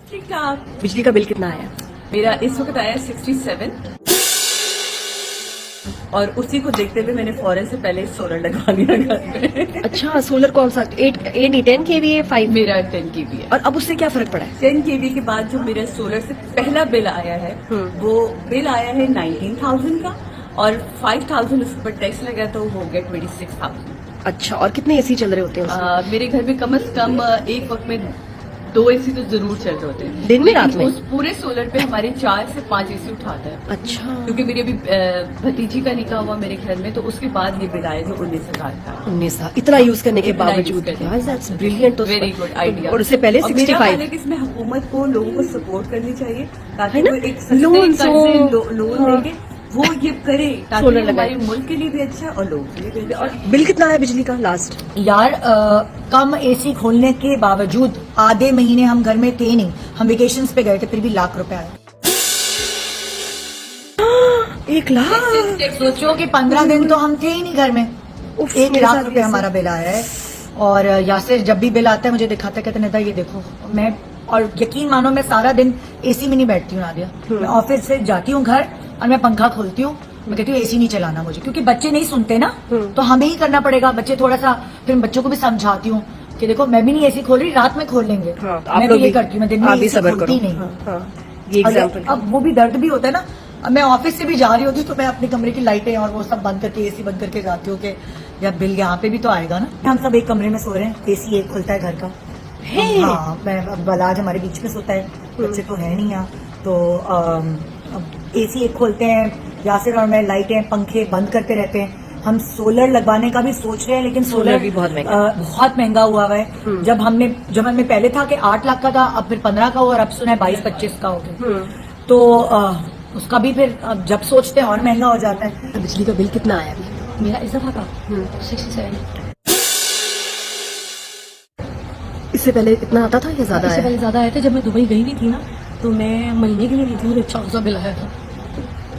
ठीक ठाक। बिजली का बिल कितना आया? मेरा इस वक्त आया 67 और उसी को देखते हुए मैंने फौरन से पहले सोलर लगवा लिया घर में। अच्छा, सोलर कौन सा? 10 kV है 5? मेरा 10 kV है। और अब उससे क्या फर्क पड़ा है? 10 kV के बाद जो मेरा सोलर से पहला बिल आया है वो बिल आया है 19,000 का और 5,000 उस पर टैक्स लगा तो वो हो गया 26,000। अच्छा, और कितने एसी चल रहे होते हैं उसमें? मेरे घर में कम से कम एक वक्त में 2 एसी तो जरूर चल रहे होते हैं दिन में, रात में? उस पूरे सोलर पे हमारे 4 से 5 एसी उठाता है। अच्छा, क्योंकि मेरी अभी भतीजी का निकाह हुआ मेरे घर में तो उसके बाद ये बिल आया जो 19,000 का। 19,000 इतना यूज करने के इतना use बावजूद? करने के that's brilliant. Very good idea. और उससे पहले और मेरा 65 ख्याल है कि इसमें हुकूमत को लोगों को सपोर्ट करनी चाहिए ताकि है ना? वो एक सस्ते लोन कर्जे लोन हाँ। देके वो ये करे ताकि सोलर वो हमारे लगाए। मुल्क के लिए भी अच्छा और लोगों के लिए भी अच्छा। और बिल कितना है बिजली का लास्ट? यार कम एसी खोलने के बावजूद आधे महीने हम घर में थे नहीं, हम वेकेशंस पे गए थे, फिर भी लाख रुपए आए। 1 लाख? सोचो कि 15 दिन तो हम थे ही नहीं घर में, उफ, 1 मेरे लाख साथ रुपए भी ऐसा। हमारा बिल आया है। और यासिर जब भी बिल आता है मुझे दिखाता है, कहते नेता ये देखो। मैं और यकीन मानो मैं सारा दिन एसी में नहीं बैठती हूँ नादिया, मैं ऑफिस से जाती हूँ घर और मैं पंखा खोलती हूँ, मैं कहती हूँ एसी नहीं चलाना मुझे, क्योंकि बच्चे नहीं सुनते ना, तो हमें ही करना पड़ेगा। बच्चे थोड़ा सा, फिर बच्चों को भी समझाती हूँ कि देखो मैं भी नहीं एसी खोल रही, रात में खोल लेंगे। हाँ, मैं भी ये करती हूँ, मैं दिन में आप भी AC सब्र खोलती करो। नहीं। हाँ, हाँ, ये और एग्जाम्पल। अब वो भी दर्द भी होता है ना। अब मैं ऑफिस से भी जा रही होती हूँ तो मैं अपने कमरे की लाइटें और वो सब बंद करके एसी बंद करके जाती हूँ कि जब बिल यहाँ पे भी तो आएगा ना। हम सब एक कमरे में सो रहे हैं, एसी एक खुलता है घर का। हाँ, मैं बलाज हमारे बीच में सोता है, बच्चे तो है नहीं यहाँ, तो एसी एक खोलते हैं यासिर और मैं, लाइटें पंखे बंद करते रहते हैं। हम सोलर लगवाने का भी सोच रहे हैं, लेकिन सोलर भी बहुत महंगा हुआ है। जब हमें पहले था कि 8 लाख का था, अब फिर 15 का हुआ और अब सुना है 22-25 का हो गया। तो उसका भी फिर जब सोचते हैं और महंगा हो जाता है। बिजली का बिल कितना आया अभी? मेरा इस दफा का 67। इससे पहले इतना आता था या ज्यादा इससे आया? पहले ज्यादा आए थे। जब मैं दुबई गई हुई थी ना तो मैं महीने के लिए नहीं थी, मुझे अच्छा खासा बिल आया था।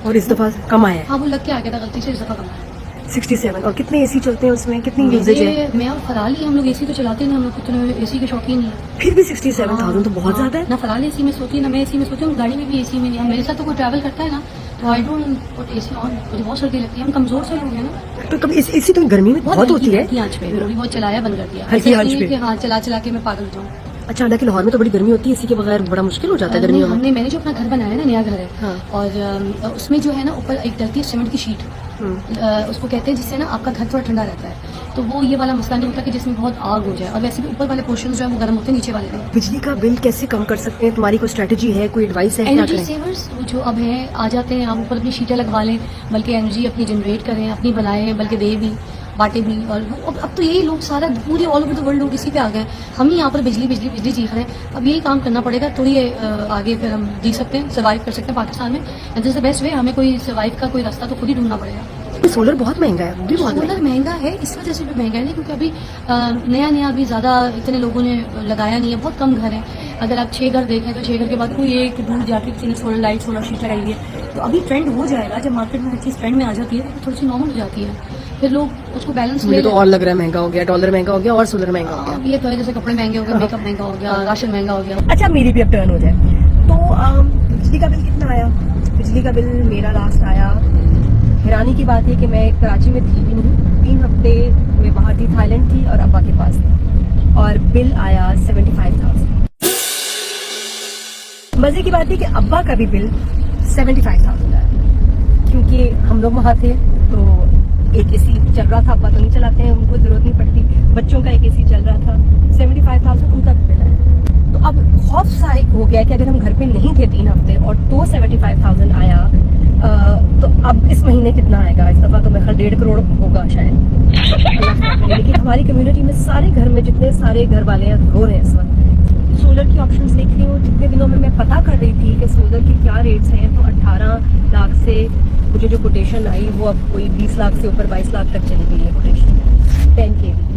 और इस दफा कम आया है? हाँ, वो लग के आ गया था गलती से, इस दफा कम आया। 67। और कितने एसी चलते हैं उसमें? कितनी यूजेज है? मैं और फराल ही, हम लोग एसी तो चलाते नहीं, हम लोग इतने एसी के शौकीन नहीं है। फिर भी 67,000 तो बहुत ज्यादा है। ना फराल एसी में सोती है ना मैं एसी में सोती हूँ, गाड़ी में भी एसी में नहीं। मेरे साथ तो कोई ट्रैवल करता है ना तो I don't put AC on, मुझे बहुत सर्दी लगती है। हम कमजोर से लोग हैं ना, तो कभी एसी तो गर्मी में बहुत होती है। हल्की आंच पे थोड़ी बहुत चलाया, बंद कर दिया। हल्की ऐसा आंच नहीं है पे? कि हाँ चला चला के मैं पागल हो जाऊँ। अच्छा, हालांकि लाहौर में तो बड़ी गर्मी होती है, एसी के बगैर बड़ा मुश्किल हो जाता है गर्मियों में। मैंने जो अपना घर बनाया है ना, नया घर है, हाँ। और उसमें जो है ना ऊपर एक डलती है सीमेंट की शीट, उसको कहते हैं, जिससे ना आपका घर थोड़ा ठंडा रहता है। तो वो ये वाला मसला नहीं होता कि जिसमें बहुत आग हो जाए। और वैसे भी ऊपर वाले पोर्शन जो है वो गर्म होते हैं, नीचे वाले नहीं। बिजली का बिल कैसे कम कर सकते हैं? तुम्हारी कोई स्ट्रेटेजी है, कोई एडवाइस है? क्या एनर्जी करें? सेवर्स जो अब हैं आ जाते हैं, आप ऊपर अपनी शीटें लगवा लें, बल्कि एनर्जी अपनी जनरेट करें, अपनी बनाएं, बल्कि दे भी बांटे भी। और अब तो यही लोग सारा पूरे ऑल ओवर द वर्ल्ड लोग इसी पे आ गए। हम ही यहाँ पर बिजली बिजली बिजली चीख रहे हैं। अब यही काम करना पड़ेगा, थोड़ी आगे फिर हम जी सकते हैं, सर्वाइव कर सकते हैं पाकिस्तान में। And this is the best way. हमें कोई सर्वाइव का कोई रास्ता तो खुद ही ढूंढना पड़ेगा। सोलर बहुत महंगा है, वो भी बहुत महंगा सोलर महंगा है, इस वजह से भी महंगा है नहीं क्योंकि अभी नया अभी ज्यादा इतने लोगों ने लगाया नहीं है, बहुत कम घर है। अगर आप 6 घर देखें तो 6 घर के बाद कोई एक दूर जाके किसी ने सोलर लाइट सोलर शीट लगाई है। तो अभी ट्रेंड हो जाएगा, जब मार्केट में हर चीज ट्रेंड में आ जाती है तो थोड़ी सी नॉर्मल हो जाती है, फिर लोग उसको बैलेंस मुझे ले तो और लग रहा है महंगा हो गया, डॉलर महंगा हो गया और सोलर महंगा हो गया। अब ये तो है, जैसे कपड़े महंगे हो गए, मेकअप महंगा हो गया, राशन महंगा हो गया। अच्छा, मेरी भी अब टर्न हो जाए तो बिजली का बिल कितना आया? बिजली का बिल मेरा लास्ट आया, हैरानी की बात है कि मैं कराची में थी भी नहीं, 3 हफ्ते मैं बाहर थी, थाईलैंड थी और अब्बा के पास थी, और बिल आया 75,000। मजे की बात है कि अब्बा का भी बिल 75,000 आया, क्योंकि हम लोग वहाँ थे तो एक एसी चल रहा था। अब्बा तो नहीं चलाते हैं, उनको जरूरत नहीं पड़ती, बच्चों का एक एसी चल रहा था। 75,000 उनका बिल आया। तो अब खौफ सा एक हो गया कि अगर हम घर पे नहीं थे 3 हफ्ते और तो 75,000 आया, तो अब इस महीने कितना आएगा? इस दफा तो मेरे ख्याल 1.5 करोड़ होगा शायद। लेकिन हमारी कम्युनिटी में सारे घर में जितने सारे घर वाले हैं रो रहे हैं इस वक्त। सोलर की ऑप्शंस देख रही हूँ, जितने दिनों में मैं पता कर रही थी कि सोलर के क्या रेट्स हैं, तो 18 लाख से मुझे जो कोटेशन आई वो अब कोई 20 लाख से ऊपर 22 लाख तक चली गई है कोटेशन 10 kV।